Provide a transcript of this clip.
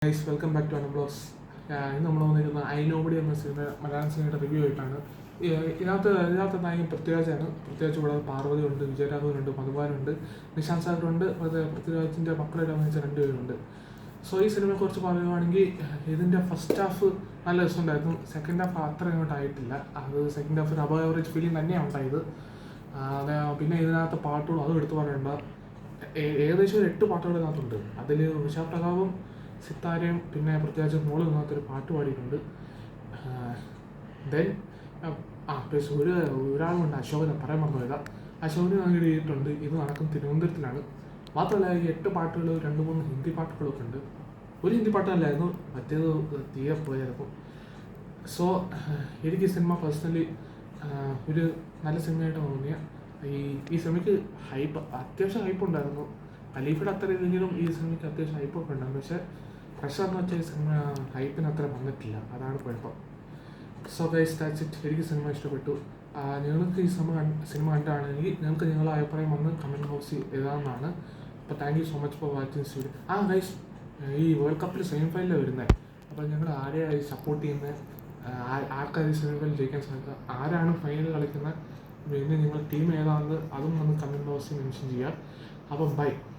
Guys welcome back to അനബ്ലോഗ്സ്. ഇന്ന് നമ്മൾ വന്നിരിക്കുന്ന ഐ നോബഡി എന്ന സിനിമ മലയാളം സിനിമയുടെ റിവ്യൂ ആയിട്ടാണ്. ഇതിനകത്ത് നായകൻ പൃഥ്വിരാജാണ്. പൃഥ്വിരാജ് കൂടാതെ പാർവതി ഉണ്ട്, വിജയരാഘവനുണ്ട്, മധുബാലുണ്ട്, നിശാന്ത് സാഗറുണ്ട്, പൃഥ്വിരാജിൻ്റെ മക്കളായിട്ട് അഭിനയിച്ച രണ്ടുപേരുണ്ട്. സോ ഈ സിനിമയെക്കുറിച്ച് പറയുകയാണെങ്കിൽ ഇതിൻ്റെ ഫസ്റ്റ് ഹാഫ് നല്ല രസമുണ്ടായിരുന്നു. സെക്കൻഡ് ഹാഫ് അത്ര ഇങ്ങോട്ട് ആയിട്ടില്ല. അത് സെക്കൻഡ് ഹാഫ് ഒരു അബവ് ആവറേജ് ഫീലിംഗ് തന്നെയാണ് ഉണ്ടായത്. പിന്നെ ഇതിനകത്ത് പാട്ടുകളും അതും എടുത്തു പറയേണ്ട ഏകദേശം ഒരു 8 പാട്ടുകൾ ഇതിനകത്തുണ്ട്. അതിൽ ഉഷാ പ്രതാപും സിത്താരയും പിന്നെ പ്രത്യേകിച്ച് മോള് ഇതിനകത്തൊരു പാട്ട് പാടിയിട്ടുണ്ട്. ദെൻ പ്ലസ് ഒരാളുണ്ട്, അശോകനെ പറയാൻ മറന്നുപോയതാ. അശോകന് അങ്ങനെ ചെയ്തിട്ടുണ്ട്. ഇത് നടക്കുന്നത് തിരുവനന്തപുരത്തിലാണ്. മാത്രമല്ല ഈ 8 പാട്ടുകൾ 2-3 ഹിന്ദി പാട്ടുകളൊക്കെ ഉണ്ട്. ഒരു ഹിന്ദി പാട്ടല്ലായിരുന്നു, മറ്റേത് തീരെ പോയായിരുന്നു. സോ എനിക്ക് ഈ സിനിമ പേഴ്സണലി ഒരു നല്ല സിനിമയായിട്ട് തോന്നിയ ഈ സിനിമയ്ക്ക് അത്യാവശ്യം ഹൈപ്പ് ഉണ്ടായിരുന്നു. ഖലീഫയുടെ അത്ര ഇല്ലെങ്കിലും ഈ സിനിമയ്ക്ക് അത്യാവശ്യം ഹൈപ്പൊക്കെ ഉണ്ടായിരുന്നു. പക്ഷേ പ്രഷർ എന്ന് വെച്ചാൽ ഈ സിനിമ ഹൈപ്പിന് അത്ര വന്നിട്ടില്ല, അതാണ് കുഴപ്പം. So guys that's it. എനിക്ക് സിനിമ ഇഷ്ടപ്പെട്ടു. നിങ്ങൾക്ക് ഈ സിനിമ കണ്ടാണെങ്കിൽ നിങ്ങൾക്ക് നിങ്ങളുടെ അഭിപ്രായം വന്ന് കമൻറ്റ് ബോക്സിൽ എഴുതാവുന്നതാണ്. അപ്പോൾ thank you so much for watching this video. Guys, ഈ വേൾഡ് കപ്പിൽ സെമി ഫൈനലാണ് വരുന്നത്. അപ്പോൾ ഞങ്ങൾ ആരെയാണ് സപ്പോർട്ട് ചെയ്യുന്നത്, ആർക്കാണ് ഈ സെമി ഫൈനൽ ജയിക്കാൻ സാധിക്കുക, ആരാണ് ഫൈനൽ കളിക്കുന്നത്, പിന്നെ നിങ്ങൾ ടീം ഏതാണെന്ന് അതും വന്ന് കമൻറ്റ് ബോക്സിൽ മെൻഷൻ ചെയ്യുക. അപ്പം ബൈ.